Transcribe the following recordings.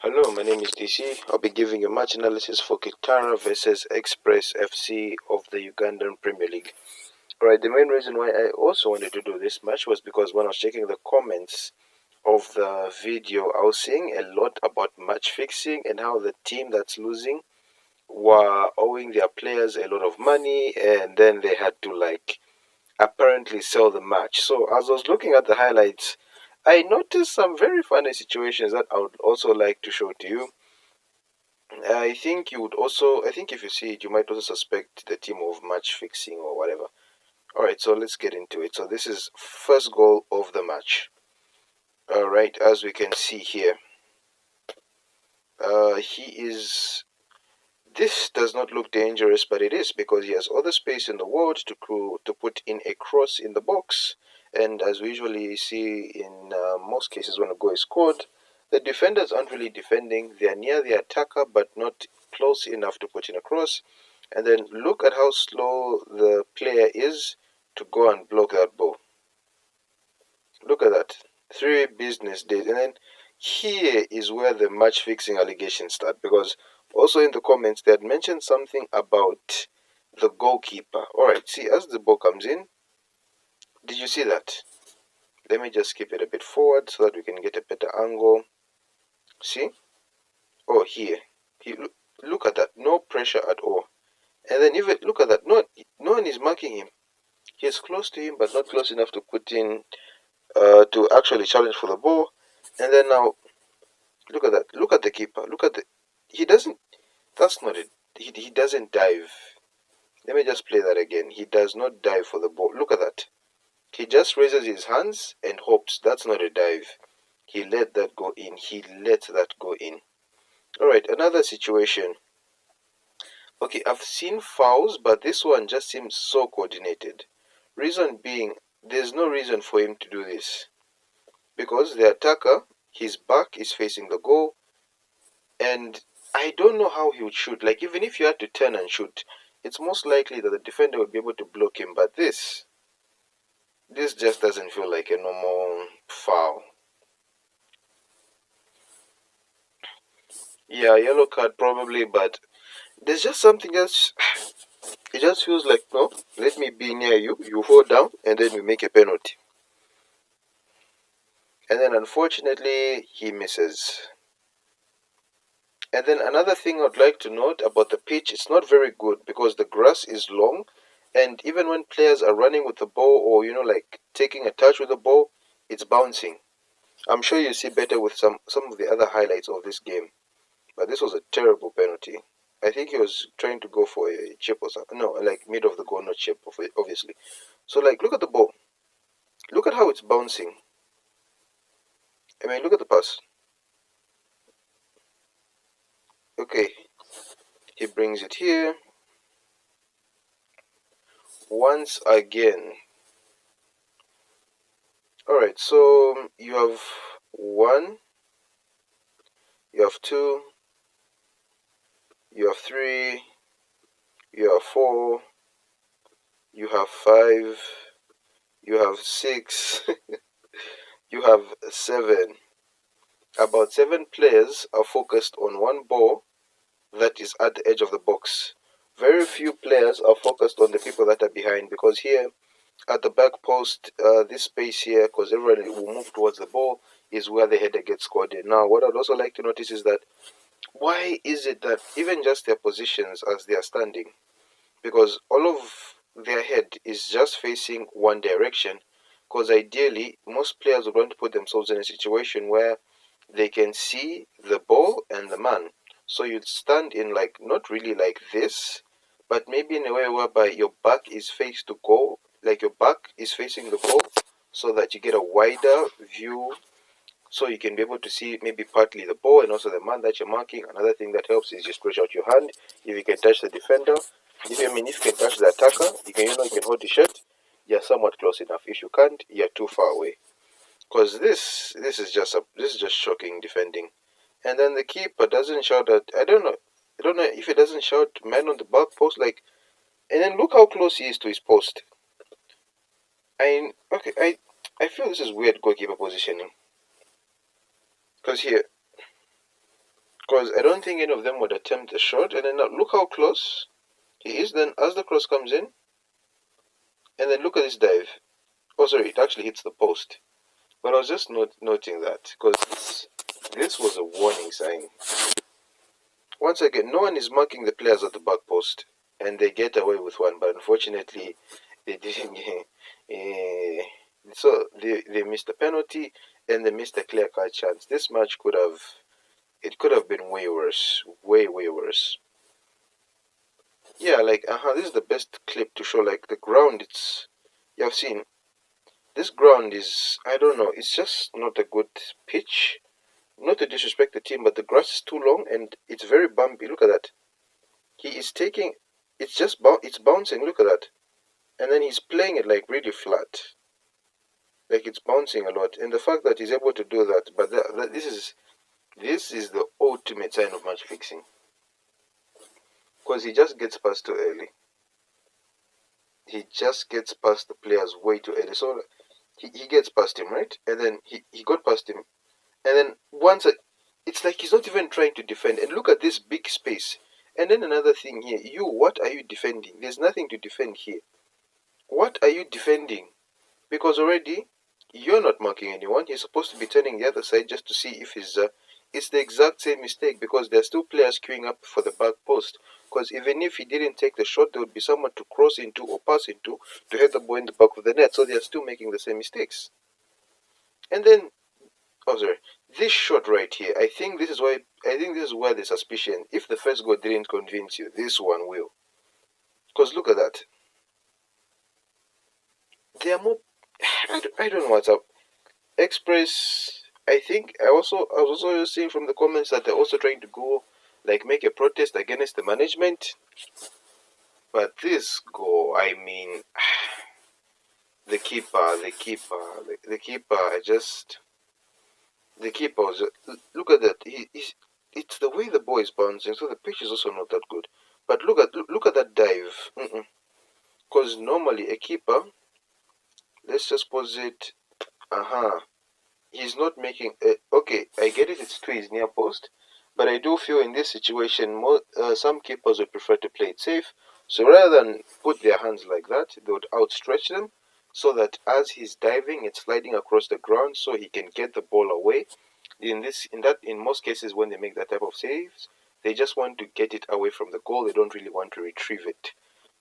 Hello, my name is DC. I'll be giving you match analysis for Kitara versus Express FC of the Ugandan Premier League. Alright, the main reason why I also wanted to do this match was because when I was checking the comments of the video, I was seeing a lot about match fixing and how the team that's losing were owing their players a lot of money and then they had to apparently sell the match. So as I was looking at the highlights, I noticed some very funny situations that I would also like to show to you. I think if you see it, you might also suspect the team of match fixing or whatever. Alright, so let's get into it. So this is first goal of the match. Alright, as we can see here, he is. This does not look dangerous, but it is because he has all the space in the world to put in a cross in the box. And as we usually see in most cases when a goal is scored, the defenders aren't really defending. They are near the attacker, but not close enough to put in a cross. And then look at how slow the player is to go and block that ball. Look at that. 3 business days. And then here is where the match fixing allegations start, because also in the comments they had mentioned something about the goalkeeper. Alright, see, as the ball comes in, did you see that? Let me just keep it a bit forward so that we can get a better angle. See? Oh, here. He, look at that. No pressure at all. And then even look at that. No one is marking him. He's close to him, but not close enough to put in to actually challenge for the ball. And then now, look at that. Look at the keeper. Look at the. He doesn't. That's not it. He doesn't dive. Let me just play that again. He does not dive for the ball. Look at that. He just raises his hands and hopes. That's not a dive. He let that go in. He let that go in. Alright, another situation. Okay, I've seen fouls, but this one just seems so coordinated. Reason being, there's no reason for him to do this. Because the attacker, his back is facing the goal, and I don't know how he would shoot. Like, even if you had to turn and shoot, it's most likely that the defender would be able to block him. But this just doesn't feel like a normal foul. Yeah, yellow card probably, but there's just something else. It just feels like, no, let me be near you. You hold down, and then we make a penalty. And then unfortunately, he misses. And then another thing I'd like to note about the pitch, it's not very good because the grass is long, and even when players are running with the ball or like taking a touch with the ball, it's bouncing. I'm sure you see better with some of the other highlights of this game, but this was a terrible penalty. I think he was trying to go for a chip or something. No, like mid of the goal, not chip, obviously. So like, look at the ball. Look at how it's bouncing. I mean, look at the pass. Okay, he brings it here once again. Alright, so you have 1, you have 2, you have 3, you have 4, you have 5, you have 6, you have 7. About 7 players are focused on one ball that is at the edge of the box. Very few players are focused on the people that are behind, because here at the back post, this space here, because everyone will move towards the ball, is where the header gets scored in. Now, what I'd also like to notice is that why is it that even just their positions as they are standing, because all of their head is just facing one direction, because ideally most players would want to put themselves in a situation where they can see the ball and the man. So you'd stand in like not really like this, but maybe in a way whereby your back is faced to goal, like your back is facing the goal, so that you get a wider view, so you can be able to see maybe partly the ball and also the man that you're marking. Another thing that helps is you stretch out your hand. If you can touch the defender, if you can touch the attacker, you can hold the shot. You're somewhat close enough. If you can't, you're too far away. Because this is just shocking defending. And then the keeper doesn't shout at, I don't know if he doesn't shout man on the back post, like, and then look how close he is to his post. Okay, I feel this is weird goalkeeper positioning. Because here, Because I don't think any of them would attempt a shot. And then now look how close he is. Then as the cross comes in, and then look at this dive. Oh, sorry, it actually hits the post. But I was just noting that because this was a warning sign. Once again, no one is marking the players at the back post, and they get away with one. But unfortunately, they didn't. So they missed a penalty and they missed a clear-cut chance. This match could have been way worse, way worse. Yeah, like this is the best clip to show like the ground. You've seen this ground is, I don't know, it's just not a good pitch. Not to disrespect the team, but the grass is too long and it's very bumpy. Look at that. He is taking, it's bouncing. Look at that, and then he's playing it like really flat, like it's bouncing a lot. And the fact that he's able to do that, but this is the ultimate sign of match fixing, because he just gets past too early. He just gets past the players way too early. So he gets past him, right? And then he got past him. And then it's like he's not even trying to defend. And look at this big space. And then another thing here. What are you defending? There's nothing to defend here. What are you defending? Because already you're not marking anyone. He's supposed to be turning the other side just to see if he's. It's the exact same mistake because there's still players queuing up for the back post. Because even if he didn't take the shot, there would be someone to cross into or pass into to hit the ball in the back of the net. So they're still making the same mistakes. And then, oh sorry, this shot right here. I think this is where the suspicion. If the first goal didn't convince you, this one will. Because look at that. They are more. I don't know what's up. Express. I think I was also seeing from the comments that they're also trying to go like make a protest against the management. But this goal, I mean, the keeper, the keeper was. Look at that. It's the way the ball is bouncing, so the pitch is also not that good. But look at that dive. Because normally a keeper, let's just pause it. He's not making. Okay, I get it. It's to his near post, but I do feel in this situation, some keepers would prefer to play it safe. So rather than put their hands like that, they would outstretch them so that as he's diving, it's sliding across the ground, so he can get the ball away. In most cases, when they make that type of saves, they just want to get it away from the goal. They don't really want to retrieve it.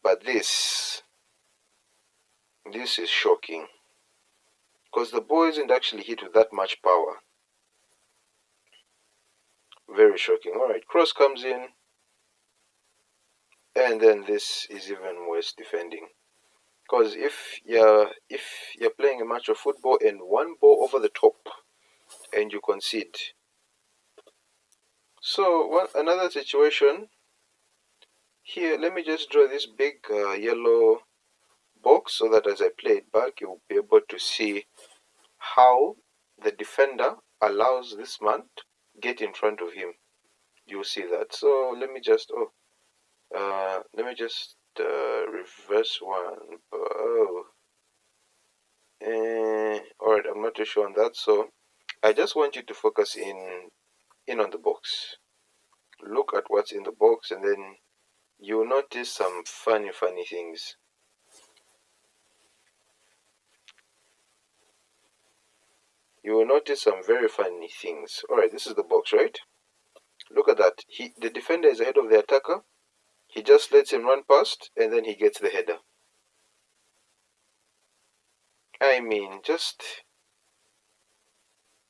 But this is shocking because the ball isn't actually hit with that much power. Very shocking. Alright, cross comes in. And then this is even worse defending. Because if you're playing a match of football and one ball over the top and you concede. So another situation here, let me just draw this big yellow box so that as I play it back, you'll be able to see how the defender allows this man to get in front of him. You'll see that. So let me just reverse one. Oh, alright, I'm not too sure on that. So I just want you to focus in on the box. Look at what's in the box, and then you'll notice some funny things. You will notice some very funny things. Alright, this is the box, right? Look at that. The defender is ahead of the attacker. He just lets him run past, and then he gets the header. I mean, just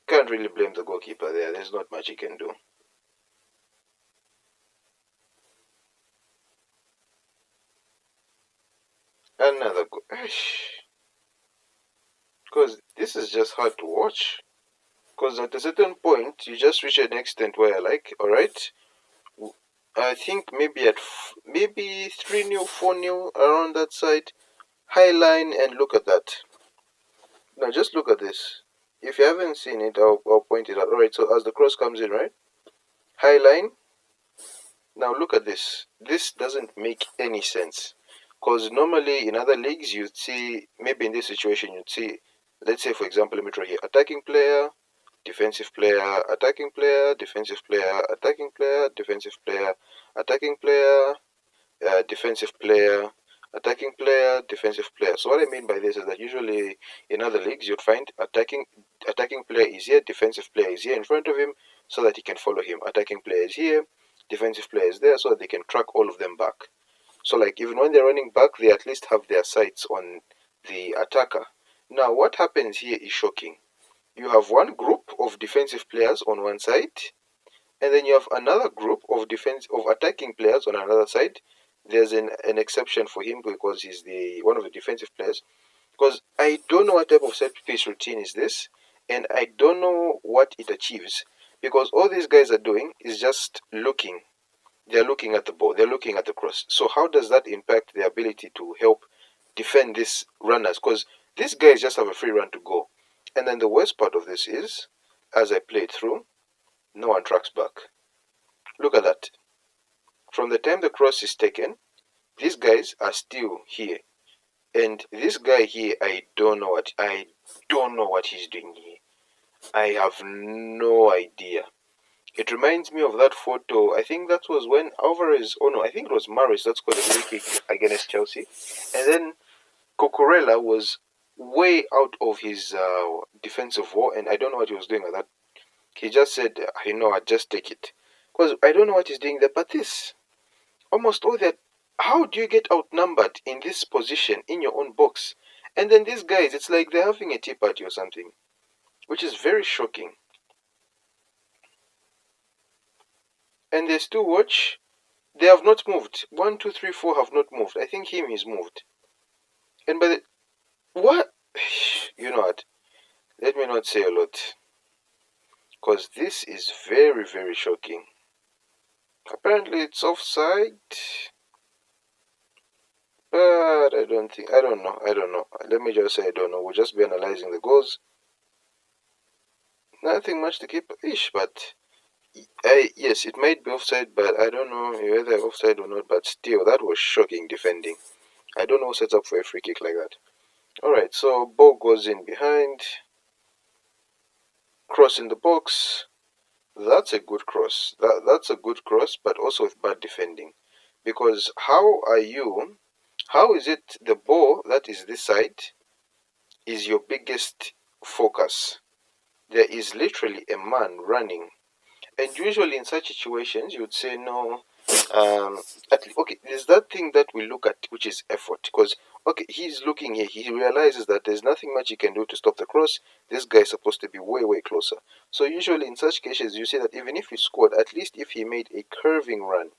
can't really blame the goalkeeper there. There's not much he can do. Another goal. Because this is just hard to watch. Because at a certain point, you just reach an extent where, like, alright, I think maybe at maybe 3-0, 4-0 around that side, high line, and look at that. Now just look at this. If you haven't seen it, I'll point it out. Alright, so as the cross comes in, right? High line. Now look at this. This doesn't make any sense. Because normally in other leagues, you'd see, maybe in this situation, you'd see, let's say for example, let me draw here, attacking player, defensive player, attacking player, defensive player, attacking player, defensive player, attacking player, defensive player, attacking player, defensive player. So what I mean by this is that usually in other leagues you'd find attacking player is here, defensive player is here in front of him so that he can follow him. Attacking player is here, defensive player is there so that they can track all of them back. So like even when they're running back, they at least have their sights on the attacker. Now what happens here is shocking. You have one group of defensive players on one side, and then you have another group of attacking players on another side. There's an exception for him because he's the one of the defensive players. Because I don't know what type of set piece routine is this, and I don't know what it achieves. Because all these guys are doing is just looking. They're looking at the ball. They're looking at the cross. So how does that impact their ability to help defend these runners? Because these guys just have a free run to go. And then the worst part of this is, as I play it through, no one tracks back. Look at that. From the time the cross is taken, these guys are still here. And this guy here, I don't know what he's doing here. I have no idea. It reminds me of that photo. I think that was when Alvarez, oh no, I think it was Maris that scored a free kick against Chelsea. And then Cucurella was way out of his defensive wall, and I don't know what he was doing at that. He just said, you know, I just take it. Because I don't know what he's doing there, but this, almost all that, how do you get outnumbered in this position in your own box? And then these guys, it's like they're having a tea party or something, which is very shocking. And they still watch. They have not moved. 1, 2, 3, 4 have not moved. I think him is moved. And by the what? You know what? Let me not say a lot, because this is very, very shocking. Apparently it's offside, but I don't know. Let me just say I don't know. We'll just be analyzing the goals. Nothing much to keep ish, but yes, it might be offside, but I don't know whether offside or not. But still, that was shocking defending. I don't know who sets up for a free kick like that. Alright, so ball goes in behind, cross in the box. That's a good cross. That's a good cross, but also with bad defending. Because how is it the ball that is this side is your biggest focus? There is literally a man running. And usually in such situations, you would say, no, okay, there's that thing that we look at, which is effort. Because, okay, he's looking here, he realizes that there's nothing much he can do to stop the cross. This guy is supposed to be way, way closer. So usually in such cases, you say that even if he scored, at least if he made a curving run,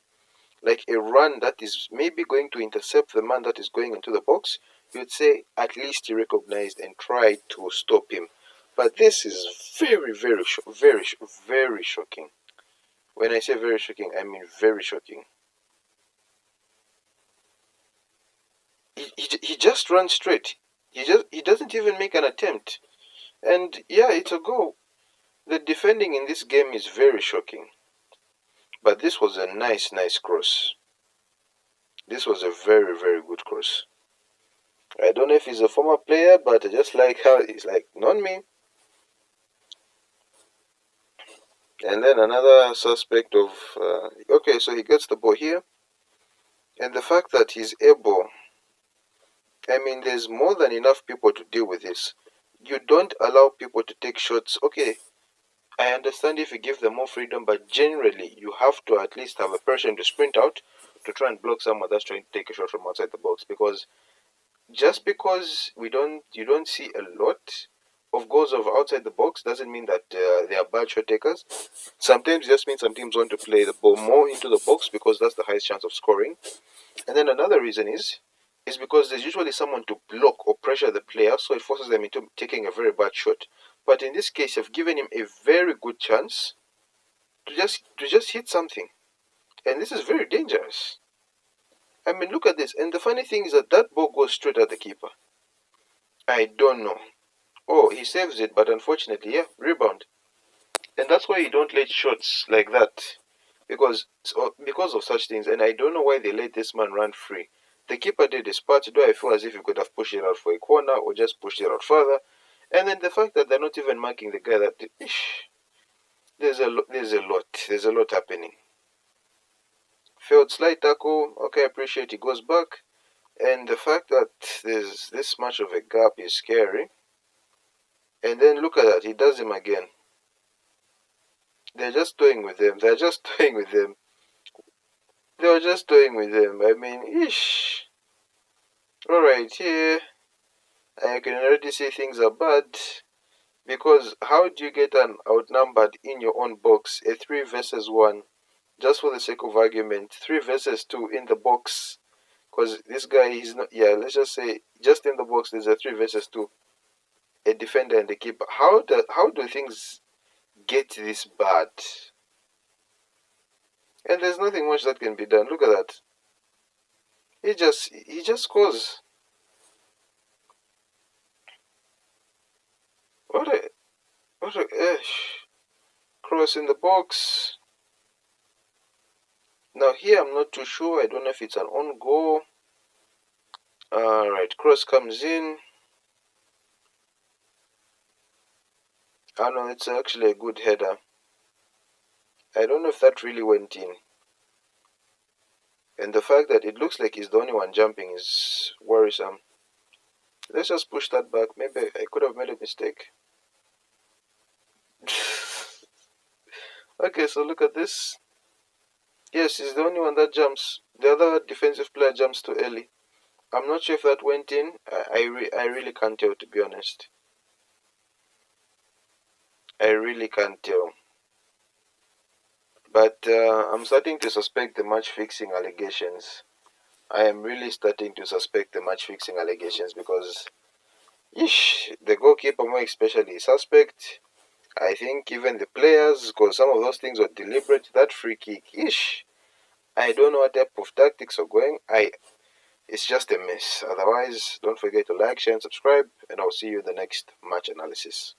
like a run that is maybe going to intercept the man that is going into the box, you'd say at least he recognized and tried to stop him. But this is very, very, very shocking. When I say very shocking, I mean very shocking. He just runs straight. He doesn't even make an attempt. And yeah, it's a goal. The defending in this game is very shocking. But this was a nice cross. This was a very, very good cross. I don't know if he's a former player, but I just like how he's like, not me. And then another suspect of, okay, so he gets the ball here. And the fact that he's able, I mean, there's more than enough people to deal with this. You don't allow people to take shots. Okay, I understand if you give them more freedom, but generally, you have to at least have a person to sprint out to try and block someone that's trying to take a shot from outside the box. Because just because you don't see a lot of goals of outside the box doesn't mean that they are bad shot takers. Sometimes it just means some teams want to play the ball more into the box because that's the highest chance of scoring. And then another reason is because there's usually someone to block or pressure the player, so it forces them into taking a very bad shot. But in this case, you've given him a very good chance to just hit something, and this is very dangerous. I mean, look at this. And the funny thing is that that ball goes straight at the keeper. I don't know. Oh, he saves it, but unfortunately, yeah, rebound. And that's why you don't let shots like that, because of such things. And I don't know why they let this man run free. The keeper did his part. Do I feel as if he could have pushed it out for a corner or just pushed it out further? And then the fact that they're not even marking the guy that, ish, there's a lot happening. Failed slide tackle, okay, I appreciate he goes back. And the fact that there's this much of a gap is scary. And then look at that, he does him again. They're just toying with him. They're just toying with him. They were just toying with him. I mean, ish. Alright, here I can already see things are bad. Because how do you get an outnumbered in your own box? A 3 versus 1. Just for the sake of argument. 3 versus 2 in the box. Because this guy, he's not, yeah, let's just say, just in the box, there's a 3 versus 2. A defender and a keeper. How do things get this bad? And there's nothing much that can be done. Look at that. He just scores. What a what a cross in the box. Now here I'm not too sure. I don't know if it's an on goal. Alright, cross comes in. Oh no, it's actually a good header. I don't know if that really went in. And the fact that it looks like he's the only one jumping is worrisome. Let's just push that back. Maybe I could have made a mistake. Okay, so look at this. Yes, he's the only one that jumps. The other defensive player jumps too early. I'm not sure if that went in. I really can't tell, to be honest. I really can't tell. But I'm starting to suspect the match fixing allegations. I am really starting to suspect the match fixing allegations because, the goalkeeper more especially is suspect. I think even the players, because some of those things were deliberate. That free kick, I don't know what type of tactics are going. It's just a mess. Otherwise, don't forget to like, share, and subscribe, and I'll see you in the next match analysis.